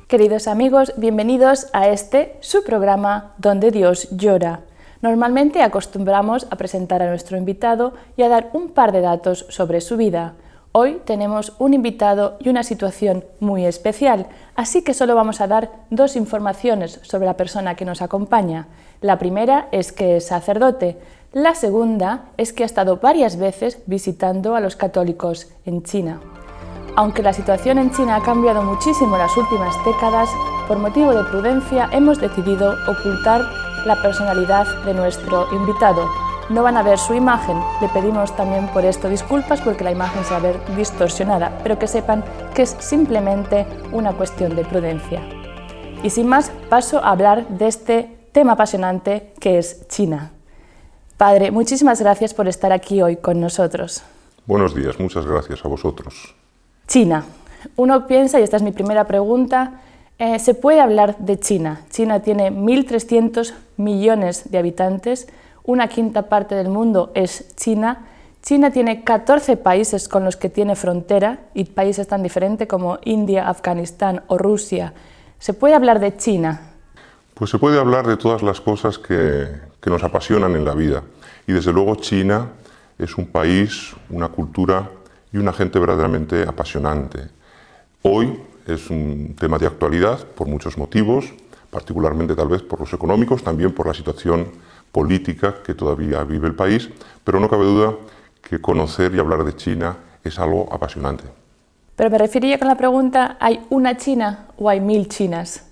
Queridos amigos, bienvenidos a su programa Donde Dios llora. Normalmente acostumbramos a presentar a nuestro invitado y a dar un par de datos sobre su vida. Hoy tenemos un invitado y una situación muy especial, así que solo vamos a dar dos informaciones sobre la persona que nos acompaña. La primera es que es sacerdote. La segunda es que ha estado varias veces visitando a los católicos en China. Aunque la situación en China ha cambiado muchísimo en las últimas décadas, por motivo de prudencia hemos decidido ocultar la personalidad de nuestro invitado. No van a ver su imagen, le pedimos también por esto disculpas porque la imagen se va a ver distorsionada, pero que sepan que es simplemente una cuestión de prudencia. Y sin más, paso a hablar de este tema apasionante que es China. Padre, muchísimas gracias por estar aquí hoy con nosotros. Buenos días, muchas gracias a vosotros. China. Uno piensa, y esta es mi primera pregunta, ¿se puede hablar de China? China tiene 1.300 millones de habitantes, una quinta parte del mundo es China. China tiene 14 países con los que tiene frontera y países tan diferentes como India, Afganistán o Rusia. ¿Se puede hablar de China? Pues se puede hablar de todas las cosas que nos apasionan en la vida. Y desde luego China es un país, una cultura y una gente verdaderamente apasionante. Hoy es un tema de actualidad por muchos motivos, particularmente tal vez por los económicos, también por la situación política que todavía vive el país, pero no cabe duda que conocer y hablar de China es algo apasionante. Pero me refería con la pregunta, ¿hay una China o hay 1000 Chinas?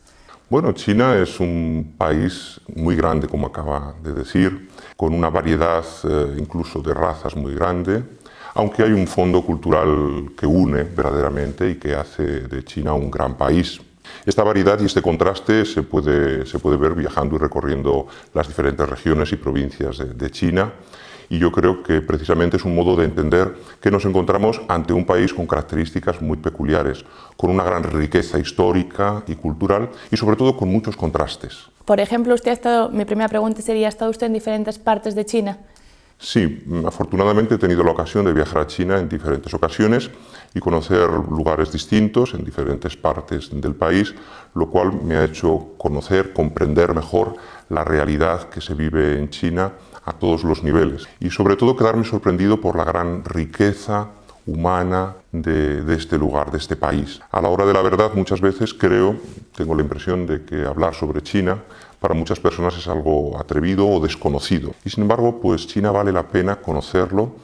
Bueno, China es un país muy grande, como acaba de decir, con una variedad incluso de razas muy grande, aunque hay un fondo cultural que une verdaderamente y que hace de China un gran país. Esta variedad y este contraste se puede ver viajando y recorriendo las diferentes regiones y provincias de China, y yo creo que precisamente es un modo de entender que nos encontramos ante un país con características muy peculiares, con una gran riqueza histórica y cultural y sobre todo con muchos contrastes. Por ejemplo, mi primera pregunta sería, ¿ha estado usted en diferentes partes de China? Sí, afortunadamente he tenido la ocasión de viajar a China en diferentes ocasiones y conocer lugares distintos en diferentes partes del país, lo cual me ha hecho conocer, comprender mejor la realidad que se vive en China a todos los niveles y sobre todo quedarme sorprendido por la gran riqueza humana de este lugar, de este país. A la hora de la verdad muchas veces tengo la impresión de que hablar sobre China para muchas personas es algo atrevido o desconocido. Y sin embargo, pues China vale la pena conocerlo,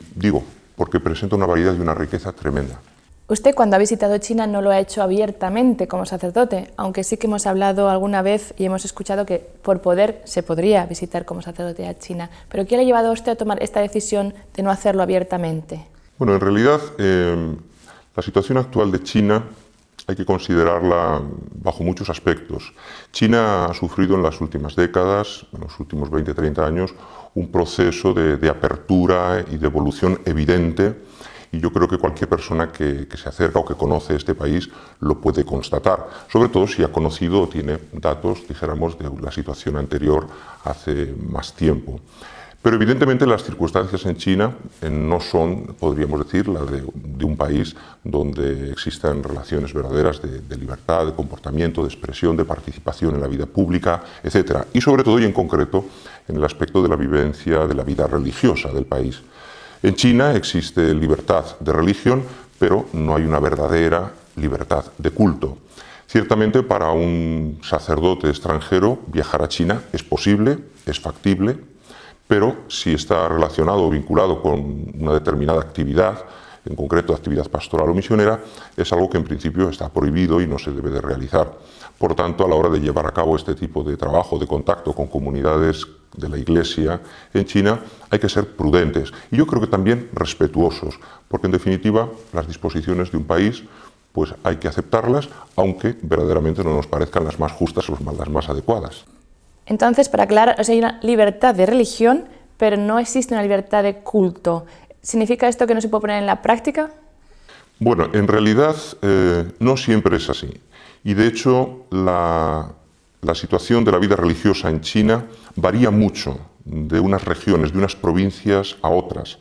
porque presenta una variedad y una riqueza tremenda. Usted cuando ha visitado China no lo ha hecho abiertamente como sacerdote, aunque sí que hemos hablado alguna vez y hemos escuchado que por poder se podría visitar como sacerdote a China. ¿Pero qué le ha llevado a usted a tomar esta decisión de no hacerlo abiertamente? Bueno, en realidad la situación actual de China hay que considerarla bajo muchos aspectos. China ha sufrido en las últimas décadas, en los últimos 20-30 años, un proceso de apertura y de evolución evidente, y yo creo que cualquier persona que se acerca o que conoce este país lo puede constatar, sobre todo si ha conocido o tiene datos, dijéramos, de la situación anterior hace más tiempo. Pero evidentemente las circunstancias en China no son, podríamos decir, las de un país donde existan relaciones verdaderas de libertad, de comportamiento, de expresión, de participación en la vida pública, etc. Y sobre todo y en concreto en el aspecto de la vivencia de la vida religiosa del país. En China existe libertad de religión, pero no hay una verdadera libertad de culto. Ciertamente para un sacerdote extranjero viajar a China es posible, es factible, pero si está relacionado o vinculado con una determinada actividad, en concreto actividad pastoral o misionera, es algo que en principio está prohibido y no se debe de realizar. Por tanto, a la hora de llevar a cabo este tipo de trabajo, de contacto con comunidades de la Iglesia en China, hay que ser prudentes y yo creo que también respetuosos, porque en definitiva las disposiciones de un país pues hay que aceptarlas, aunque verdaderamente no nos parezcan las más justas o las más adecuadas. Entonces, para aclarar, hay una libertad de religión, pero no existe una libertad de culto. ¿Significa esto que no se puede poner en la práctica? Bueno, en realidad no siempre es así. Y de hecho, la situación de la vida religiosa en China varía mucho de unas regiones, de unas provincias a otras.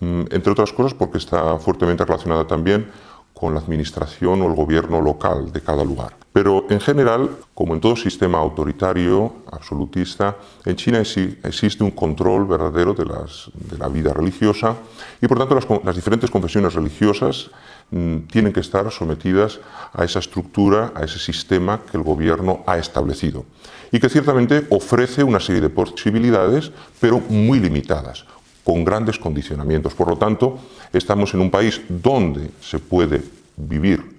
Entre otras cosas porque está fuertemente relacionada también con la administración o el gobierno local de cada lugar. Pero en general, como en todo sistema autoritario, absolutista, en China existe un control verdadero de la vida religiosa y por tanto las diferentes confesiones religiosas tienen que estar sometidas a esa estructura, a ese sistema que el gobierno ha establecido y que ciertamente ofrece una serie de posibilidades, pero muy limitadas, con grandes condicionamientos. Por lo tanto, estamos en un país donde se puede vivir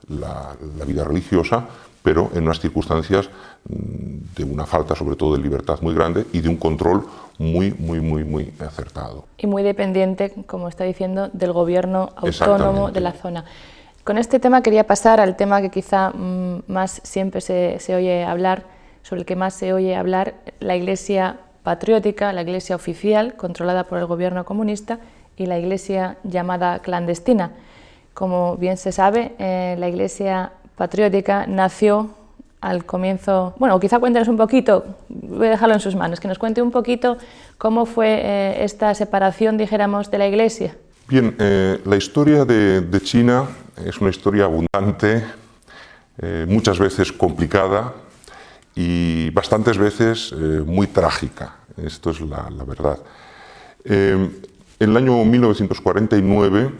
la vida religiosa, pero en unas circunstancias de una falta sobre todo de libertad muy grande y de un control muy acertado. Y muy dependiente, como está diciendo, del gobierno autónomo de la zona. Con este tema quería pasar al tema que quizá más siempre se oye hablar, sobre el que más se oye hablar, la Iglesia patriótica, la Iglesia oficial, controlada por el gobierno comunista, y la Iglesia llamada clandestina. Como bien se sabe, la Iglesia patriótica nació al comienzo... Bueno, quizá cuéntenos un poquito, voy a dejarlo en sus manos, que nos cuente un poquito cómo fue esta separación, dijéramos, de la Iglesia. Bien, la historia de China es una historia abundante, muchas veces complicada y bastantes veces muy trágica. Esto es la verdad. En el año 1949,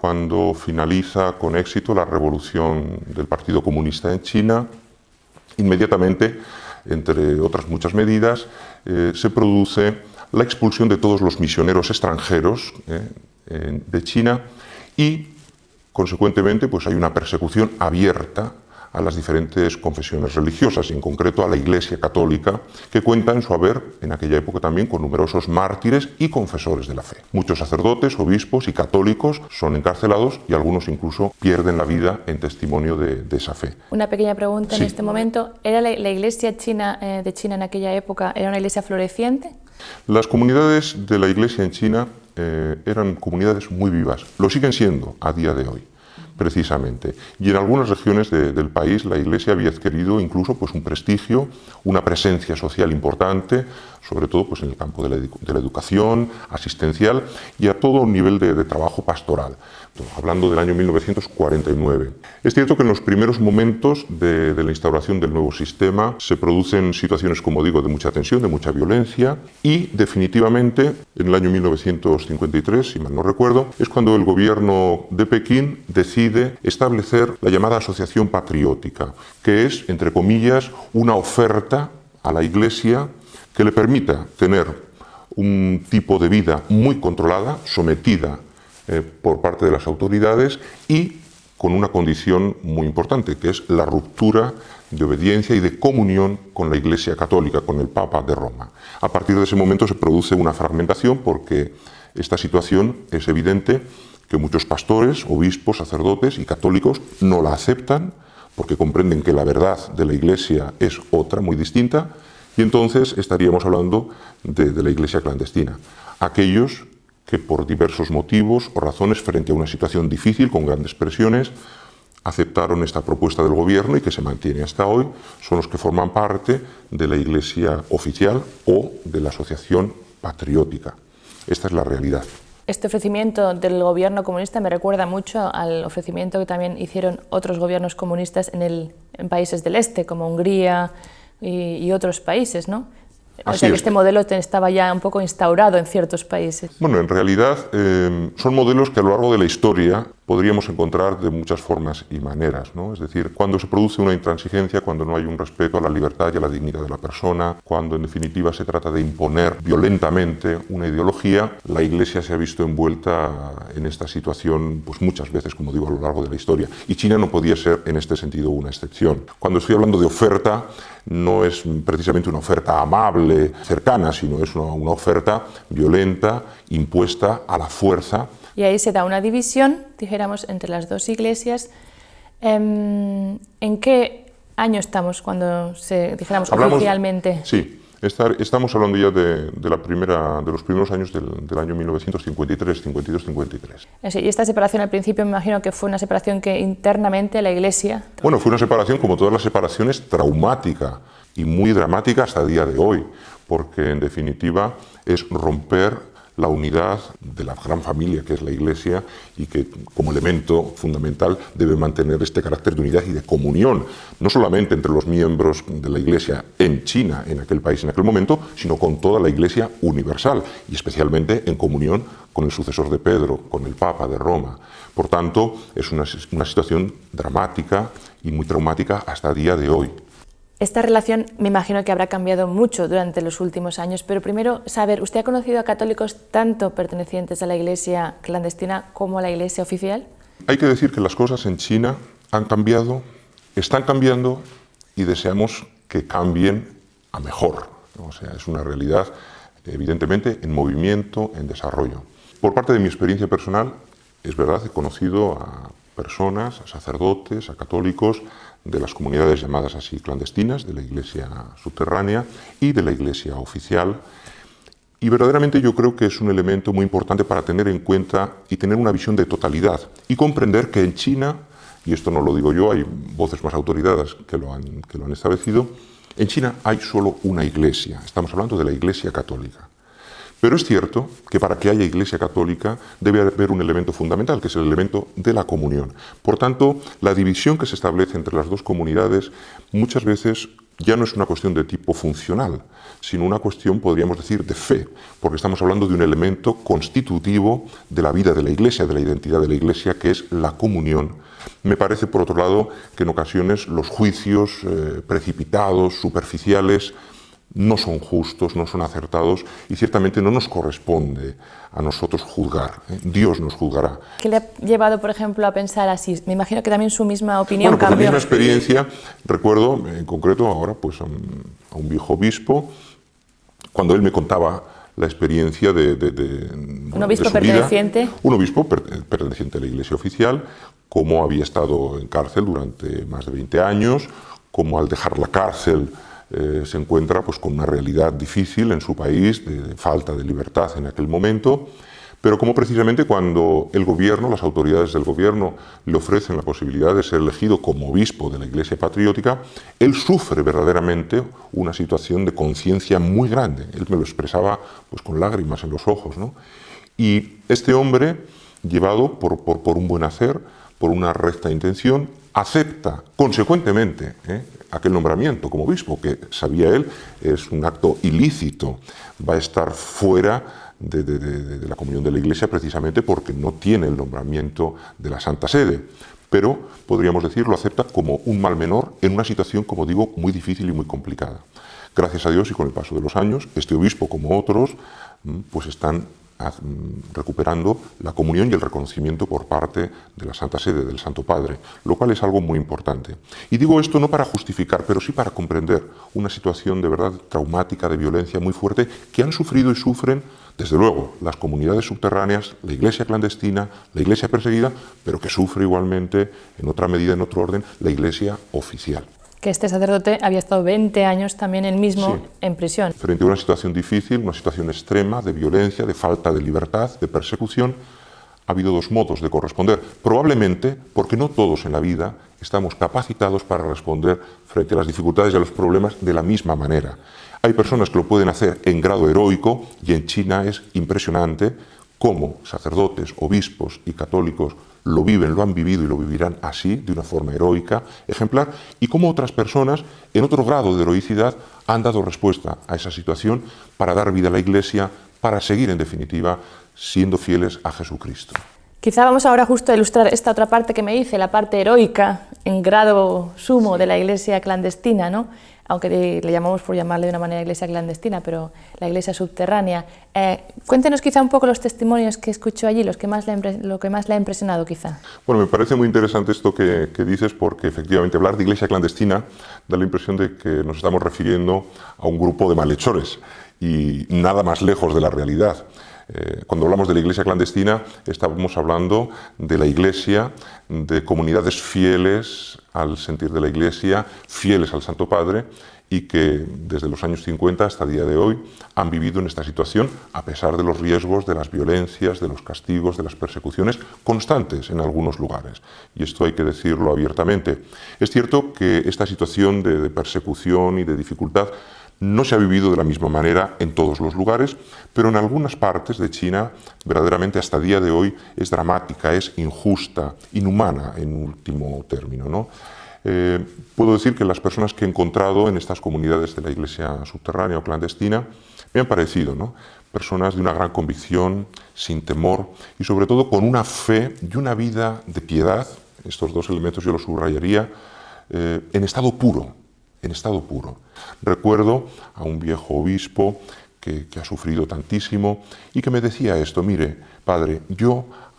cuando finaliza con éxito la revolución del Partido Comunista en China, inmediatamente, entre otras muchas medidas, se produce la expulsión de todos los misioneros extranjeros de China y, consecuentemente, pues hay una persecución abierta a las diferentes confesiones religiosas, y en concreto a la Iglesia Católica, que cuenta en su haber, en aquella época también, con numerosos mártires y confesores de la fe. Muchos sacerdotes, obispos y católicos son encarcelados y algunos incluso pierden la vida en testimonio de esa fe. Una pequeña pregunta en este momento. ¿Era la Iglesia de China en aquella época, era una iglesia floreciente? Las comunidades de la Iglesia en China eran comunidades muy vivas, lo siguen siendo a día de hoy. Precisamente. Y en algunas regiones del país la Iglesia había adquirido incluso pues, un prestigio, una presencia social importante, sobre todo pues, en el campo de la educación, asistencial y a todo nivel de trabajo pastoral. Entonces, hablando del año 1949. Es cierto que en los primeros momentos de la instauración del nuevo sistema se producen situaciones, como digo, de mucha tensión, de mucha violencia y definitivamente en el año 1953, si mal no recuerdo, es cuando el gobierno de Pekín decide establecer la llamada Asociación Patriótica, que es, entre comillas, una oferta a la Iglesia que le permita tener un tipo de vida muy controlada, sometida por parte de las autoridades y con una condición muy importante, que es la ruptura de obediencia y de comunión con la Iglesia Católica, con el Papa de Roma. A partir de ese momento se produce una fragmentación porque esta situación es evidente que muchos pastores, obispos, sacerdotes y católicos no la aceptan porque comprenden que la verdad de la Iglesia es otra, muy distinta, y entonces estaríamos hablando de la Iglesia clandestina. Aquellos que por diversos motivos o razones frente a una situación difícil, con grandes presiones, aceptaron esta propuesta del gobierno y que se mantiene hasta hoy, son los que forman parte de la Iglesia oficial o de la Asociación Patriótica. Esta es la realidad. Este ofrecimiento del gobierno comunista me recuerda mucho al ofrecimiento que también hicieron otros gobiernos comunistas en países del este, como Hungría y otros países, ¿no? O sea que este modelo estaba ya un poco instaurado en ciertos países. Bueno, en realidad son modelos que a lo largo de la historia podríamos encontrar de muchas formas y maneras, ¿no? Es decir, cuando se produce una intransigencia, cuando no hay un respeto a la libertad y a la dignidad de la persona, cuando en definitiva se trata de imponer violentamente una ideología, la Iglesia se ha visto envuelta en esta situación pues muchas veces, como digo, a lo largo de la historia. Y China no podía ser en este sentido una excepción. Cuando estoy hablando de oferta, no es precisamente una oferta amable, cercana, sino es una oferta violenta, impuesta a la fuerza y ahí se da una división, dijéramos, entre las dos iglesias. ¿En qué año estamos cuando dijéramos oficialmente? Sí, estamos hablando ya de los primeros años del año 1953, 52, 53. Y esta separación al principio me imagino que fue una separación que internamente la iglesia... Bueno, fue una separación, como todas las separaciones, traumática y muy dramática hasta el día de hoy, porque en definitiva es romper la unidad de la gran familia que es la Iglesia y que como elemento fundamental debe mantener este carácter de unidad y de comunión, no solamente entre los miembros de la Iglesia en China, en aquel país, en aquel momento, sino con toda la Iglesia universal y especialmente en comunión con el sucesor de Pedro, con el Papa de Roma. Por tanto, es una situación dramática y muy traumática hasta el día de hoy. Esta relación me imagino que habrá cambiado mucho durante los últimos años, pero primero saber, ¿usted ha conocido a católicos tanto pertenecientes a la iglesia clandestina como a la iglesia oficial? Hay que decir que las cosas en China han cambiado, están cambiando y deseamos que cambien a mejor. O sea, es una realidad evidentemente en movimiento, en desarrollo. Por parte de mi experiencia personal, es verdad, he conocido a personas, a sacerdotes, a católicos de las comunidades llamadas así clandestinas, de la iglesia subterránea y de la iglesia oficial. Y verdaderamente yo creo que es un elemento muy importante para tener en cuenta y tener una visión de totalidad y comprender que en China, y esto no lo digo yo, hay voces más autorizadas que lo han establecido, en China hay solo una iglesia, estamos hablando de la Iglesia Católica. Pero es cierto que para que haya Iglesia Católica debe haber un elemento fundamental, que es el elemento de la comunión. Por tanto, la división que se establece entre las dos comunidades muchas veces ya no es una cuestión de tipo funcional, sino una cuestión, podríamos decir, de fe, porque estamos hablando de un elemento constitutivo de la vida de la Iglesia, de la identidad de la Iglesia, que es la comunión. Me parece, por otro lado, que en ocasiones los juicios precipitados, superficiales, no son justos, no son acertados y ciertamente no nos corresponde a nosotros juzgar. Dios nos juzgará. ¿Qué le ha llevado, por ejemplo, a pensar así? Me imagino que también su misma opinión cambió. Bueno, pues la misma experiencia, recuerdo en concreto ahora pues a un viejo obispo, cuando él me contaba la experiencia ¿Un obispo perteneciente? Un obispo perteneciente a la Iglesia oficial, cómo había estado en cárcel durante más de 20 años, cómo al dejar la cárcel se encuentra pues, con una realidad difícil en su país, de falta de libertad en aquel momento, pero como precisamente cuando el gobierno, las autoridades del gobierno le ofrecen la posibilidad de ser elegido como obispo de la Iglesia Patriótica, él sufre verdaderamente una situación de conciencia muy grande. Él me lo expresaba pues, con lágrimas en los ojos, ¿no? Y este hombre, llevado por un buen hacer, por una recta intención, acepta consecuentemente aquel nombramiento como obispo, que sabía él es un acto ilícito, va a estar fuera de la comunión de la Iglesia precisamente porque no tiene el nombramiento de la Santa Sede, pero podríamos decir lo acepta como un mal menor en una situación, como digo, muy difícil y muy complicada. Gracias a Dios y con el paso de los años, este obispo como otros pues están recuperando la comunión y el reconocimiento por parte de la Santa Sede, del Santo Padre, lo cual es algo muy importante. Y digo esto no para justificar, pero sí para comprender una situación de verdad traumática, de violencia muy fuerte, que han sufrido y sufren, desde luego, las comunidades subterráneas, la Iglesia clandestina, la Iglesia perseguida, pero que sufre igualmente, en otra medida, en otro orden, la Iglesia oficial. Que este sacerdote había estado 20 años también él mismo en prisión. Frente a una situación difícil, una situación extrema de violencia, de falta de libertad, de persecución, ha habido dos modos de corresponder. Probablemente porque no todos en la vida estamos capacitados para responder frente a las dificultades y a los problemas de la misma manera. Hay personas que lo pueden hacer en grado heroico y en China es impresionante cómo sacerdotes, obispos y católicos lo viven, lo han vivido y lo vivirán así, de una forma heroica, ejemplar, y cómo otras personas, en otro grado de heroicidad, han dado respuesta a esa situación para dar vida a la Iglesia, para seguir, en definitiva, siendo fieles a Jesucristo. Quizá vamos ahora justo a ilustrar esta otra parte que me dice, la parte heroica, en grado sumo de la Iglesia clandestina, ¿no? Aunque le llamamos por llamarle de una manera Iglesia clandestina, pero la Iglesia subterránea. Cuéntenos quizá un poco los testimonios que escuchó allí, lo que más le ha impresionado quizá. Bueno, me parece muy interesante esto que dices, porque efectivamente hablar de Iglesia clandestina da la impresión de que nos estamos refiriendo a un grupo de malhechores y nada más lejos de la realidad. Cuando hablamos de la iglesia clandestina, estábamos hablando de la iglesia, de comunidades fieles al sentir de la iglesia, fieles al Santo Padre, y que desde los años 50 hasta el día de hoy han vivido en esta situación a pesar de los riesgos, de las violencias, de los castigos, de las persecuciones constantes en algunos lugares. Y esto hay que decirlo abiertamente. Es cierto que esta situación de persecución y de dificultad no se ha vivido de la misma manera en todos los lugares, pero en algunas partes de China, verdaderamente hasta el día de hoy, es dramática, es injusta, inhumana en último término, ¿no? Puedo decir que las personas que he encontrado en estas comunidades de la iglesia subterránea o clandestina me han parecido, ¿no?, personas de una gran convicción, sin temor y sobre todo con una fe y una vida de piedad. Estos dos elementos yo los subrayaría, en estado puro, en estado puro. Recuerdo a un viejo obispo que ha sufrido tantísimo y que me decía esto: mire, padre,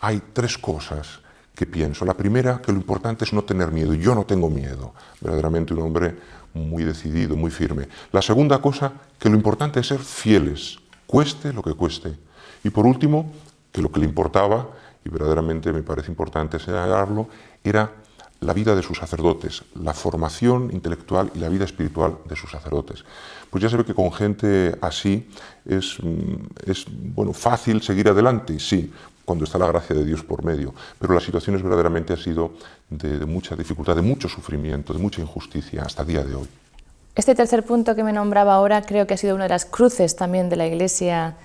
hay tres cosas que pienso. La primera, que lo importante es no tener miedo. Yo no tengo miedo. Verdaderamente un hombre muy decidido, muy firme. La segunda cosa, que lo importante es ser fieles, cueste lo que cueste. Y por último, que lo que le importaba, y verdaderamente me parece importante señalarlo, era la vida de sus sacerdotes, la formación intelectual y la vida espiritual de sus sacerdotes. Pues ya se ve que con gente así es fácil seguir adelante, sí, cuando está la gracia de Dios por medio, pero la situación verdaderamente ha sido de mucha dificultad, de mucho sufrimiento, de mucha injusticia hasta el día de hoy. Este tercer punto que me nombraba ahora creo que ha sido una de las cruces también de la iglesia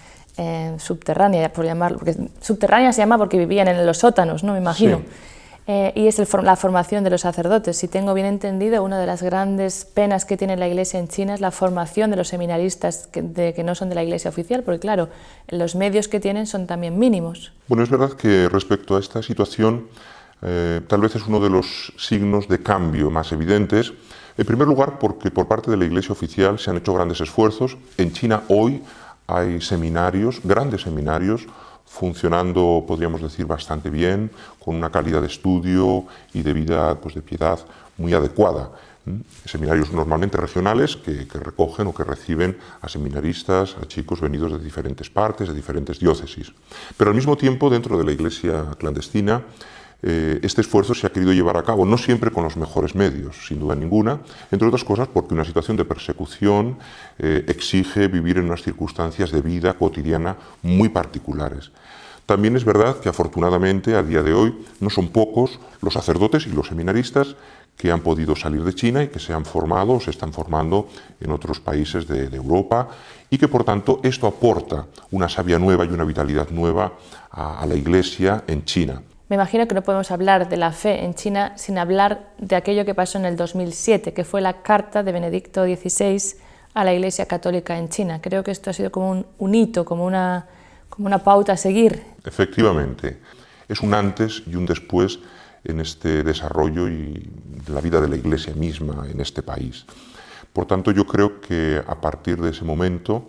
subterránea, por llamarlo, porque subterránea se llama porque vivían en los sótanos, ¿no? Me imagino. Sí. Y es la formación de los sacerdotes. Si tengo bien entendido, una de las grandes penas que tiene la Iglesia en China es la formación de los seminaristas que no son de la Iglesia oficial, porque claro, los medios que tienen son también mínimos. Bueno, es verdad que respecto a esta situación, tal vez es uno de los signos de cambio más evidentes. En primer lugar, porque por parte de la Iglesia oficial se han hecho grandes esfuerzos. En China hoy hay seminarios, grandes seminarios, funcionando, podríamos decir, bastante bien, con una calidad de estudio y de vida, pues, de piedad muy adecuada. Seminarios normalmente regionales que recogen o que reciben a seminaristas, a chicos venidos de diferentes partes, de diferentes diócesis. Pero al mismo tiempo, dentro de la iglesia clandestina, este esfuerzo se ha querido llevar a cabo, no siempre con los mejores medios, sin duda ninguna, entre otras cosas porque una situación de persecución exige vivir en unas circunstancias de vida cotidiana muy particulares. También es verdad que afortunadamente a día de hoy no son pocos los sacerdotes y los seminaristas que han podido salir de China y que se han formado o se están formando en otros países de Europa y que por tanto esto aporta una savia nueva y una vitalidad nueva a la Iglesia en China. Me imagino que no podemos hablar de la fe en China sin hablar de aquello que pasó en el 2007, que fue la carta de Benedicto XVI a la Iglesia Católica en China. Creo que esto ha sido como un hito, como una pauta a seguir. Efectivamente, es un antes y un después en este desarrollo y de la vida de la Iglesia misma en este país. Por tanto, yo creo que a partir de ese momento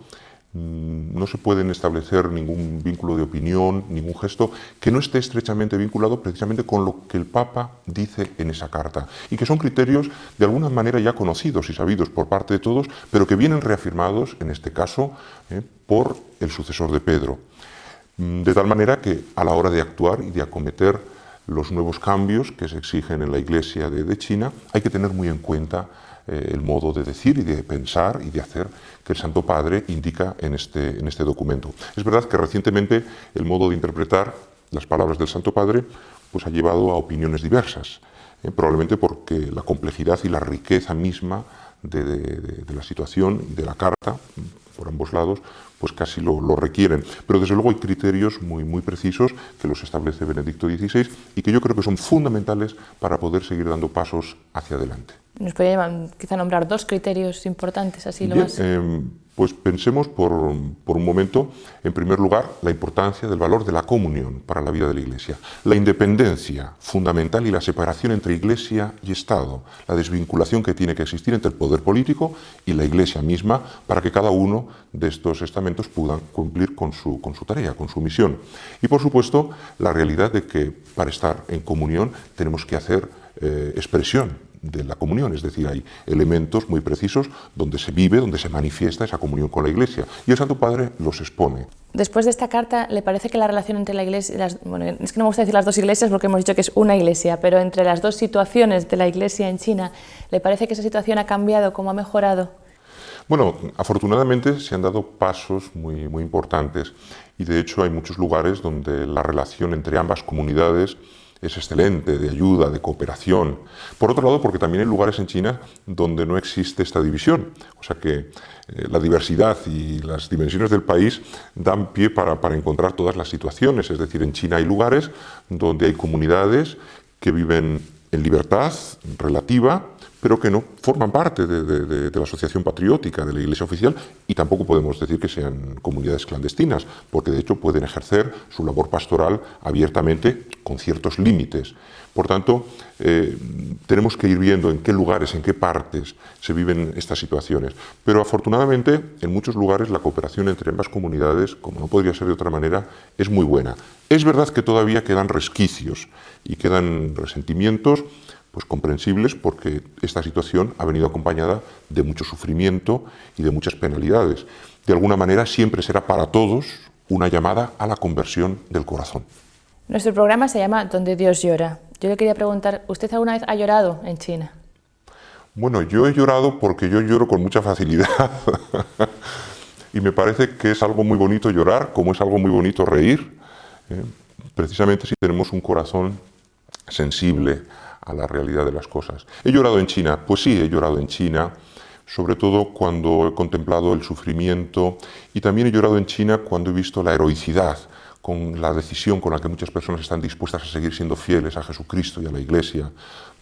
no se pueden establecer ningún vínculo de opinión, ningún gesto que no esté estrechamente vinculado precisamente con lo que el Papa dice en esa carta y que son criterios de alguna manera ya conocidos y sabidos por parte de todos, pero que vienen reafirmados, en este caso, por el sucesor de Pedro. De tal manera que a la hora de actuar y de acometer los nuevos cambios que se exigen en la Iglesia de China, hay que tener muy en cuenta el modo de decir y de pensar y de hacer que el Santo Padre indica en este documento. Es verdad que recientemente el modo de interpretar las palabras del Santo Padre pues ha llevado a opiniones diversas, probablemente porque la complejidad y la riqueza misma de la situación y de la carta, por ambos lados, pues casi lo requieren. Pero desde luego hay criterios muy precisos que los establece Benedicto XVI y que yo creo que son fundamentales para poder seguir dando pasos hacia adelante. ¿Nos podría quizá nombrar dos criterios importantes, así lo más? Pues pensemos por un momento, en primer lugar, la importancia del valor de la comunión para la vida de la Iglesia, la independencia fundamental y la separación entre Iglesia y Estado, la desvinculación que tiene que existir entre el poder político y la Iglesia misma para que cada uno de estos estamentos puedan cumplir con su tarea, con su misión. Y por supuesto, la realidad de que para estar en comunión tenemos que hacer expresión de la comunión, es decir, hay elementos muy precisos donde se vive, donde se manifiesta esa comunión con la Iglesia, y el Santo Padre los expone. Después de esta carta, ¿le parece que la relación entre la Iglesia, bueno, es que no me gusta decir las dos iglesias porque hemos dicho que es una iglesia, pero entre las dos situaciones de la Iglesia en China, ¿le parece que esa situación ha cambiado, cómo ha mejorado? Bueno, afortunadamente se han dado pasos muy importantes y de hecho hay muchos lugares donde la relación entre ambas comunidades es excelente, de ayuda, de cooperación. Por otro lado, porque también hay lugares en China donde no existe esta división, o sea que la diversidad y las dimensiones del país dan pie para encontrar todas las situaciones, es decir, en China hay lugares donde hay comunidades que viven en libertad relativa, pero que no forman parte de la asociación patriótica, de la Iglesia oficial, y tampoco podemos decir que sean comunidades clandestinas, porque de hecho pueden ejercer su labor pastoral abiertamente con ciertos límites. Por tanto, tenemos que ir viendo en qué lugares, en qué partes se viven estas situaciones. Pero afortunadamente, en muchos lugares la cooperación entre ambas comunidades, como no podría ser de otra manera, es muy buena. Es verdad que todavía quedan resquicios y quedan resentimientos, pues comprensibles, porque esta situación ha venido acompañada de mucho sufrimiento y de muchas penalidades. De alguna manera siempre será para todos una llamada a la conversión del corazón. Nuestro programa se llama Donde Dios llora. Yo le quería preguntar, ¿usted alguna vez ha llorado en China? Bueno, yo he llorado porque yo lloro con mucha facilidad. Y me parece que es algo muy bonito llorar, como es algo muy bonito reír. Precisamente si tenemos un corazón sensible a la realidad de las cosas. ¿He llorado en China? Pues sí, he llorado en China, sobre todo cuando he contemplado el sufrimiento, y también he llorado en China cuando he visto la heroicidad, con la decisión con la que muchas personas están dispuestas a seguir siendo fieles a Jesucristo y a la Iglesia.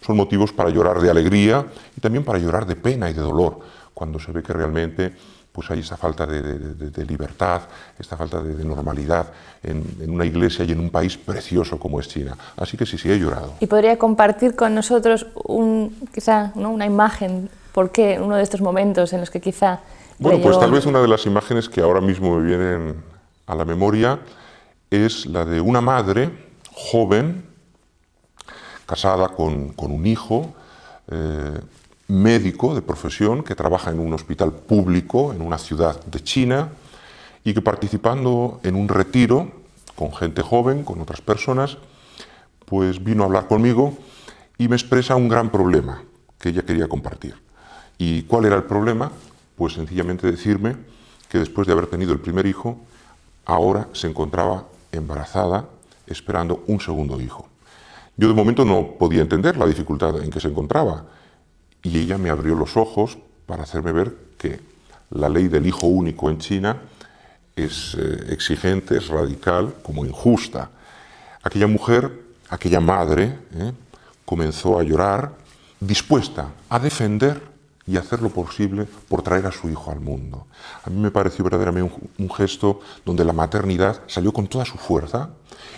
Son motivos para llorar de alegría y también para llorar de pena y de dolor, cuando se ve que realmente pues hay esta falta de libertad, esta falta de normalidad en una iglesia y en un país precioso como es China. Así que sí, he llorado. ¿Y podría compartir con nosotros quizá, ¿no?, una imagen? ¿Por qué uno de estos momentos en los que quizá... Bueno, pues tal vez una de las imágenes que ahora mismo me vienen a la memoria es la de una madre joven, casada con un hijo, médico de profesión que trabaja en un hospital público en una ciudad de China y que participando en un retiro con gente joven, con otras personas, pues vino a hablar conmigo y me expresa un gran problema que ella quería compartir. ¿Y cuál era el problema? Pues sencillamente decirme que después de haber tenido el primer hijo, ahora se encontraba embarazada esperando un segundo hijo. Yo de momento no podía entender la dificultad en que se encontraba, y ella me abrió los ojos para hacerme ver que la ley del hijo único en China es exigente, es radical, como injusta. Aquella mujer, aquella madre, comenzó a llorar, dispuesta a defender y hacer lo posible por traer a su hijo al mundo. A mí me pareció verdaderamente un gesto donde la maternidad salió con toda su fuerza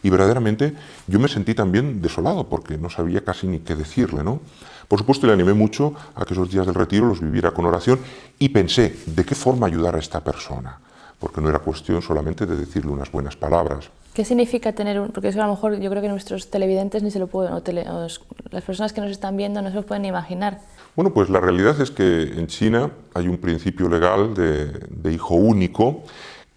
y verdaderamente yo me sentí también desolado porque no sabía casi ni qué decirle, ¿no? Por supuesto, le animé mucho a que esos días del retiro los viviera con oración y pensé de qué forma ayudar a esta persona, porque no era cuestión solamente de decirle unas buenas palabras. ¿Qué significa tener un...? Porque eso a lo mejor yo creo que nuestros televidentes ni se lo pueden, las personas que nos están viendo no se lo pueden imaginar. Bueno, pues la realidad es que en China hay un principio legal de hijo único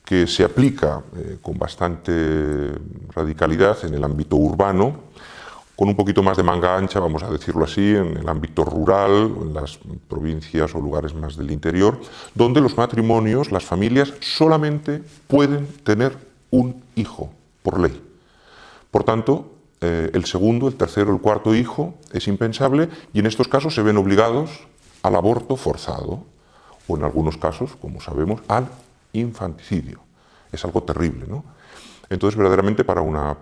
que se aplica con bastante radicalidad en el ámbito urbano, con un poquito más de manga ancha, vamos a decirlo así, en el ámbito rural, en las provincias o lugares más del interior, donde los matrimonios, las familias, solamente pueden tener un hijo, por ley. Por tanto, el segundo, el tercero, el cuarto hijo es impensable y en estos casos se ven obligados al aborto forzado o en algunos casos, como sabemos, al infanticidio. Es algo terrible, ¿no? Entonces, verdaderamente, para una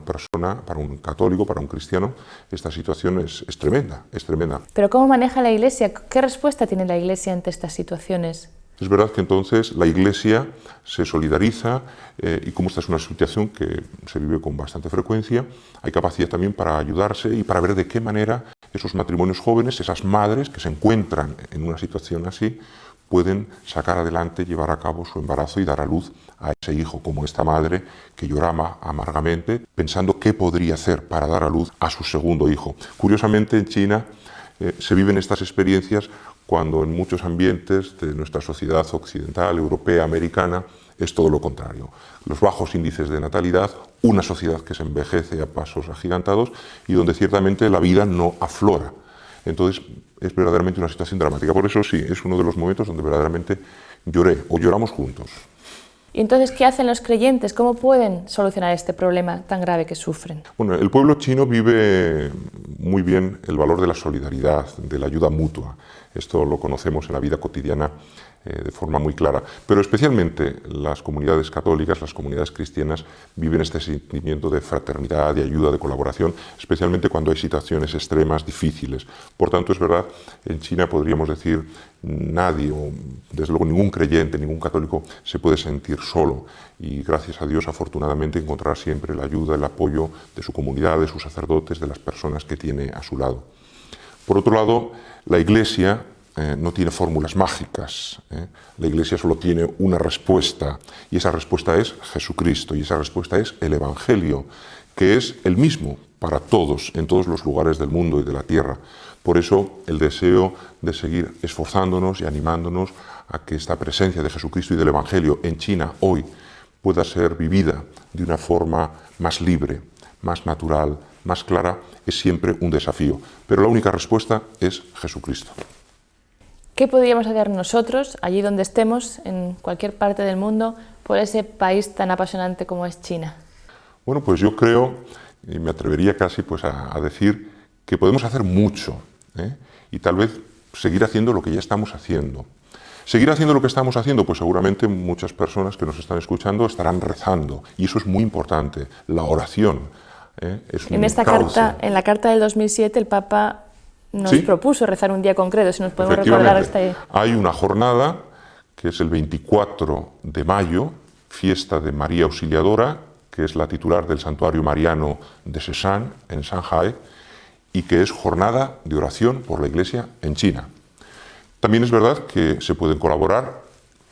persona, para un católico, para un cristiano, esta situación es tremenda, es tremenda. ¿Pero cómo maneja la Iglesia? ¿Qué respuesta tiene la Iglesia ante estas situaciones? Es verdad que entonces la Iglesia se solidariza y como esta es una situación que se vive con bastante frecuencia, hay capacidad también para ayudarse y para ver de qué manera esos matrimonios jóvenes, esas madres que se encuentran en una situación así, pueden sacar adelante, llevar a cabo su embarazo y dar a luz a ese hijo, como esta madre que lloraba amargamente, pensando qué podría hacer para dar a luz a su segundo hijo. Curiosamente, en China se viven estas experiencias cuando en muchos ambientes de nuestra sociedad occidental, europea, americana, es todo lo contrario. Los bajos índices de natalidad, una sociedad que se envejece a pasos agigantados y donde ciertamente la vida no aflora. Entonces es verdaderamente una situación dramática. Por eso sí, es uno de los momentos donde verdaderamente lloré o lloramos juntos. ¿Y entonces qué hacen los creyentes? ¿Cómo pueden solucionar este problema tan grave que sufren? Bueno, el pueblo chino vive muy bien el valor de la solidaridad, de la ayuda mutua. Esto lo conocemos en la vida cotidiana de forma muy clara. Pero especialmente las comunidades católicas, las comunidades cristianas, viven este sentimiento de fraternidad, de ayuda, de colaboración, especialmente cuando hay situaciones extremas, difíciles. Por tanto, es verdad, en China podríamos decir nadie, o desde luego ningún creyente, ningún católico se puede sentir solo. Y gracias a Dios, afortunadamente, encontrará siempre la ayuda, el apoyo de su comunidad, de sus sacerdotes, de las personas que tiene a su lado. Por otro lado, la Iglesia no tiene fórmulas mágicas. La Iglesia solo tiene una respuesta, y esa respuesta es Jesucristo, y esa respuesta es el Evangelio, que es el mismo para todos, en todos los lugares del mundo y de la tierra. Por eso el deseo de seguir esforzándonos y animándonos a que esta presencia de Jesucristo y del Evangelio en China hoy pueda ser vivida de una forma más libre, más natural, más clara, es siempre un desafío. Pero la única respuesta es Jesucristo. ¿Qué podríamos hacer nosotros, allí donde estemos, en cualquier parte del mundo, por ese país tan apasionante como es China? Bueno, pues yo creo, y me atrevería casi pues, a decir que podemos hacer mucho, y tal vez seguir haciendo lo que ya estamos haciendo. Seguir haciendo lo que estamos haciendo, pues seguramente muchas personas que nos están escuchando estarán rezando, y eso es muy importante, la oración. Es un cauce. En la carta del 2007 el Papa nos ¿Sí? propuso rezar un día concreto, si nos podemos recordar esta idea. Hay una jornada que es el 24 de mayo, fiesta de María Auxiliadora, que es la titular del santuario mariano de Sheshan, en Shanghái, y que es jornada de oración por la Iglesia en China. También es verdad que se pueden colaborar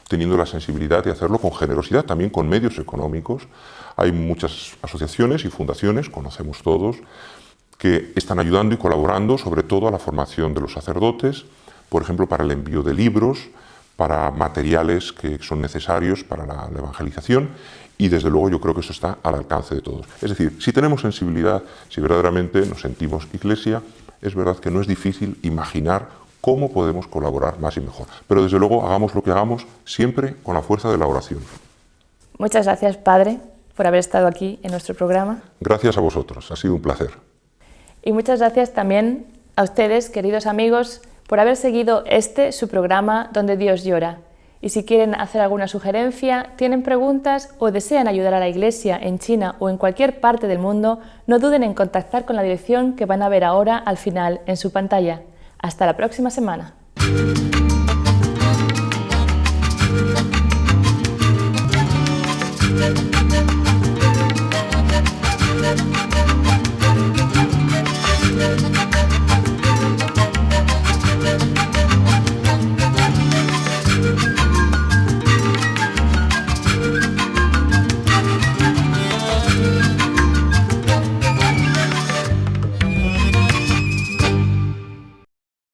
teniendo la sensibilidad de hacerlo con generosidad, también con medios económicos. Hay muchas asociaciones y fundaciones, conocemos todos, que están ayudando y colaborando sobre todo a la formación de los sacerdotes, por ejemplo, para el envío de libros, para materiales que son necesarios para la evangelización, y desde luego yo creo que eso está al alcance de todos. Es decir, si tenemos sensibilidad, si verdaderamente nos sentimos Iglesia, es verdad que no es difícil imaginar cómo podemos colaborar más y mejor. Pero desde luego hagamos lo que hagamos siempre con la fuerza de la oración. Muchas gracias, Padre, por haber estado aquí en nuestro programa. Gracias a vosotros, ha sido un placer. Y muchas gracias también a ustedes, queridos amigos, por haber seguido su programa Donde Dios llora. Y si quieren hacer alguna sugerencia, tienen preguntas o desean ayudar a la Iglesia en China o en cualquier parte del mundo, no duden en contactar con la dirección que van a ver ahora al final en su pantalla. Hasta la próxima semana.